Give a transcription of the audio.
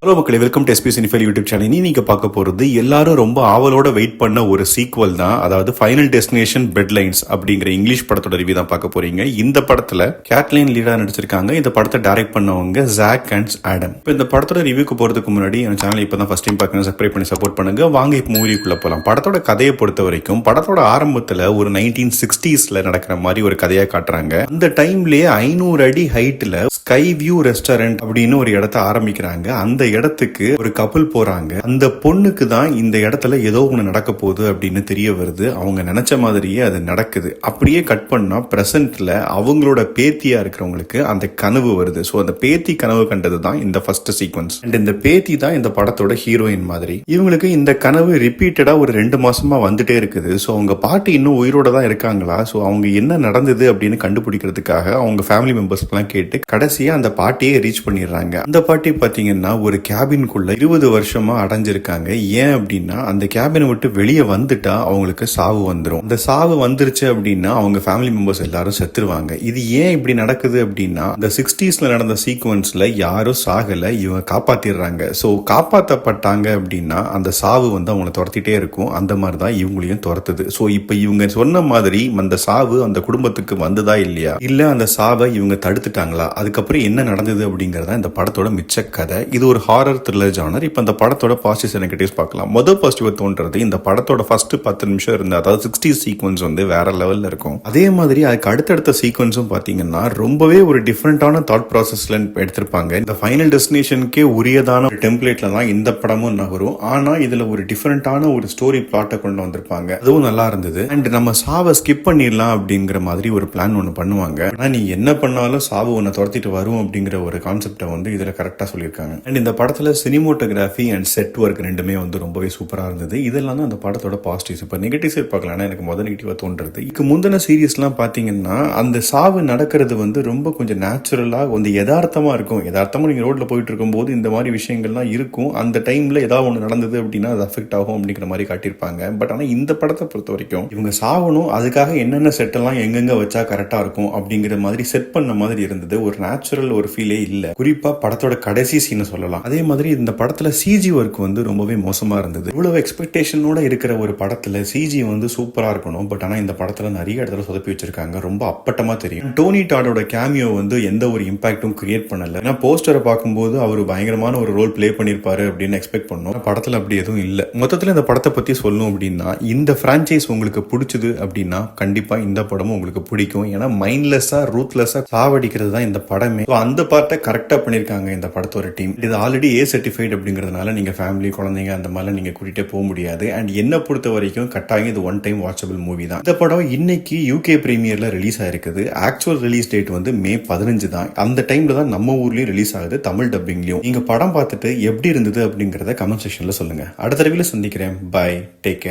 Hello மக்களே, welcome to SP cinephile YouTube channel. நீங்க பார்க்க போறது எல்லாரும் ரொம்ப ஆவலோட வெயிட் பண்ண ஒரு சீக்வல் தான். அதாவது ஃபைனல் டெஸ்டினேஷன் பெட்லைன்ஸ் அப்படிங்கிற இங்கிலீஷ் படத்தோட ரிவ்யூ தான் பார்க்க போறீங்க. இந்த படத்துல கேட்லைன் லீடா நடிச்சிருக்காங்க. இந்த படத்தை டைரக்ட் பண்ணவங்க ஜாக் அண்ட் ஆடம். இப்போ இந்த படத்தோட ரிவ்யூக்கு போறதுக்கு முன்னாடி என் சேனல் இப்போ தான் ஃபர்ஸ்ட் டைம் பார்க்கணும், சப்ஸ்கிரைப் பண்ணி சப்போர்ட் பண்ணுங்க. வாங்க இப்போ மூவிக்குள்ள போகலாம். படத்தோட கதையை பொறுத்த வரைக்கும் படத்தோட ஆரம்பத்துல ஒரு 1960s நடக்கிற மாதிரி ஒரு கதையை காட்டுறாங்க. அந்த டைம்லயே 500 அடி ஹைட்ல ஸ்கை வியூ ரெஸ்டாரண்ட் அப்படின்னு ஒரு இடத்த ஆரம்பிக்கிறாங்க. அந்த இடத்துக்கு ஒரு கப்பல் போறாங்க. அந்த பொண்ணுக்கு தான் இந்த இடத்துல ஏதோ ஒண்ணு நடக்க போகுது அப்படின்னு தெரிய வருது. அவங்க நினைச்ச மாதிரியே அது நடக்குது. அப்படியே கட் பண்ணா பிரசன்ட்ல அவங்களோட பேத்தியா இருக்கிறவங்களுக்கு அந்த கனவு வருது. சோ அந்த பேத்தி கனவு கண்டது தான் இந்த ஃபர்ஸ்ட் சீக்வன்ஸ். அண்ட் இந்த பேத்தி தான் இந்த படத்தோட ஹீரோயின் மாதிரி. இவங்களுக்கு இந்த கனவு ரிப்பீட்டடா ஒரு 2 மாசமா வந்துட்டே இருக்குது. சோ அவங்க பாட்டி இன்னும் உயிரோட தான் இருக்காங்களா, சோ அவங்க என்ன நடந்தது அப்படின்னு கண்டுபிடிக்கிறதுக்காக அவங்க ஃபேமிலி மெம்பர்ஸ் எல்லாம் கேட்டு கடைசியா அந்த பாட்டியை ரீச் பண்ணிடுறாங்க. அந்த பாட்டி பாத்தீங்கன்னா ஒரு கேபின்குள்ள 20 வருஷமா அடைஞ்சிருக்காங்க. ஏன் அப்படின்னா அந்த கேபினை விட்டு வெளியே வந்துட்டா அவங்களுக்கு சாவு வந்துடும். அந்த சாவு வந்துருச்சு அப்படின்னா அவங்க ஃபேமிலி மெம்பர்ஸ் எல்லாரும் செத்துருவாங்க. இது ஏன் இப்படி நடக்குது அப்படின்னா இந்த 60sல நடந்த சீக்வன்ஸ்ல யாரும் சாகல, இவங்க காப்பாத்திடுறாங்க. சோ காப்பாற்றப்பட்டாங்க அப்படின்னா அந்த சாவு வந்து அவங்களை துரத்திட்டே இருக்கும். அந்த மாதிரி தான் இவங்களையும் துரத்துது. சோ இப்ப இவங்க சொன்ன மாதிரி அந்த சாவு அந்த குடும்பத்துக்கு வந்ததா இல்லையா, இல்ல அந்த சாவை இவங்க தடுத்துட்டாங்களா, அதுக்கப்புறம் என்ன நடந்தது அப்படிங்கறத இந்த படத்தோட மிச்ச கதை. இது ஒரு ஹாரர் த்ரில்லர் ஜானர். இப்ப இந்த படத்தோட பாசிட்டிவ்ஸ் நெகட்டிவ்ஸ் பார்க்கலாம். முதல் பாசிட்டிவ் தோன்றது இந்த படத்தோட ஃபர்ஸ்ட் 10 நிமிஷம் இருந்த அதாவது 60s சீக்வன்ஸ் வந்து வேற லெவல்ல இருக்கும். அதே மாதிரி அதுக்கு அடுத்தடுத்த சீக்வன்ஸும் பாத்தீங்கன்னா ரொம்பவே ஒரு டிஃபரெண்டான தாட் ப்ராசஸ்ல எடுத்திருப்பாங்க. இந்த ஃபைனல் டெஸ்டினேஷனுக்கே உரியதான ஒரு டெம்ப்ளேட்ல தான் இந்த படமும் நகரும். ஆனா இதுல ஒரு டிஃபரெண்டான ஒரு ஸ்டோரி பிளாட்டை கொண்டு வந்திருப்பாங்க. அதுவும் நல்லா இருந்தது. அண்ட் நம்ம சாவை ஸ்கிப் பண்ணிடலாம் அப்படிங்கிற மாதிரி ஒரு பிளான் ஒன்று பண்ணுவாங்க. ஆனா நீ என்ன பண்ணாலும் சாவு ஒன்னு துரத்திட்டு வரும் அப்படிங்கிற ஒரு கான்செப்டை வந்து இதுல கரெக்டா சொல்லியிருக்காங்க. அண்ட் இந்த படத்துல சினிமோட்டோகிராஃபி அண்ட் செட் ஒர்க் ரெண்டுமே வந்து ரொம்பவே சூப்பரா இருந்தது. இதெல்லாம் தான் அந்த படத்தோட பாசிட்டிவ்ஸ். இப்ப நெகட்டிவ் சைட் பார்க்கலாம். எனக்கு முதல் நெகட்டிவா தோன்றது இதுக்கு முந்தின சீரியஸ்லாம் பாத்தீங்கன்னா அந்த சாவு நடக்கிறது வந்து ரொம்ப கொஞ்சம் நேச்சுரலா கொஞ்சம் யதார்த்தமா இருக்கும். யதார்த்தமா நீங்க ரோட்ல போயிட்டு இருக்கும் போது இந்த மாதிரி விஷயங்கள்லாம் இருக்கும். அந்த டைம்ல ஏதாவது ஒன்று நடந்தது அப்படின்னா அது அஃபெக்ட் ஆகும் அப்படிங்கிற மாதிரி காட்டியிருப்பாங்க. பட் ஆனா இந்த படத்தை பொறுத்த வரைக்கும் இவங்க சாவணும், அதுக்காக என்னென்ன செட் எல்லாம் எங்கெங்க வச்சா கரெக்டா இருக்கும் அப்படிங்கிற மாதிரி செட் பண்ண மாதிரி இருந்தது. ஒரு நேச்சுரல் ஒரு ஃபீலே இல்ல. குறிப்பா படத்தோட கடைசி சீன் சொல்லலாம். அதே மாதிரி இந்த படத்துல சிஜி ஒர்க் வந்து ரொம்பவே மோசமா இருந்தது. இவ்வளவு எக்ஸ்பெக்டேஷனோட இருக்கிற ஒரு படத்துல சிஜி வந்து சூப்பரா இருக்கணும். பட் ஆனா இந்த படத்துல நிறைய இடத்துல சொதப்பி வச்சிருக்காங்க. ரொம்ப அப்பட்டமா தெரியும். டோனி டாடோட கேமியோ வந்து எந்த ஒரு இம்பாக்டும் கிரியேட் பண்ணல. ஏன்னா போஸ்டரை பார்க்கும்போது அவர் பயங்கரமான ஒரு ரோல் பிளே பண்ணிருப்பாரு அப்படின்னு எக்ஸ்பெக்ட் பண்ணோம். படத்துல அப்படி எதுவும் இல்ல. மொத்தத்துல இந்த படத்தை பத்தி சொல்லணும் அப்படின்னா இந்த பிரான்சைஸ் உங்களுக்கு பிடிச்சது அப்படின்னா கண்டிப்பா இந்த படமும் உங்களுக்கு பிடிக்கும். ஏன்னா மைண்ட்லெஸ்ஸா ரூத்லெஸ்ஸா சாவடிக்கிறது தான் இந்த படமே. அந்த பார்ட்டை கரெக்டா பண்ணிருக்காங்க இந்த படத்தோட டீம். இது ஆல்ரெடி ஏ சர்டிஃபைட் அப்படிங்கிறதுனால நீங்க ஃபேமிலி குழந்தைங்க அந்த மாதிரி நீங்க கூட்டிட்டு போக முடியாது. அண்ட் என்ன பொறுத்த வரைக்கும் கட்டாயம் இது ஒன் டைம் வாட்சபிள் மூவி தான். இந்த படம் இன்னைக்கு யூகே பிரீமியர்ல ரிலீஸ் ஆயிருக்குது. ஆக்சுவல் ரிலீஸ் டேட் வந்து மே 15 தான். அந்த டைம்ல தான் நம்ம ஊர்லயும் ரிலீஸ் ஆகுது, தமிழ் டப்பிங்லயும். நீங்க படம் பார்த்துட்டு எப்படி இருந்தது அப்படிங்கறத கமெண்ட் செக்ஷன்ல சொல்லுங்க. அடுத்த தடவை சந்திக்கிறேன். Bye, take care.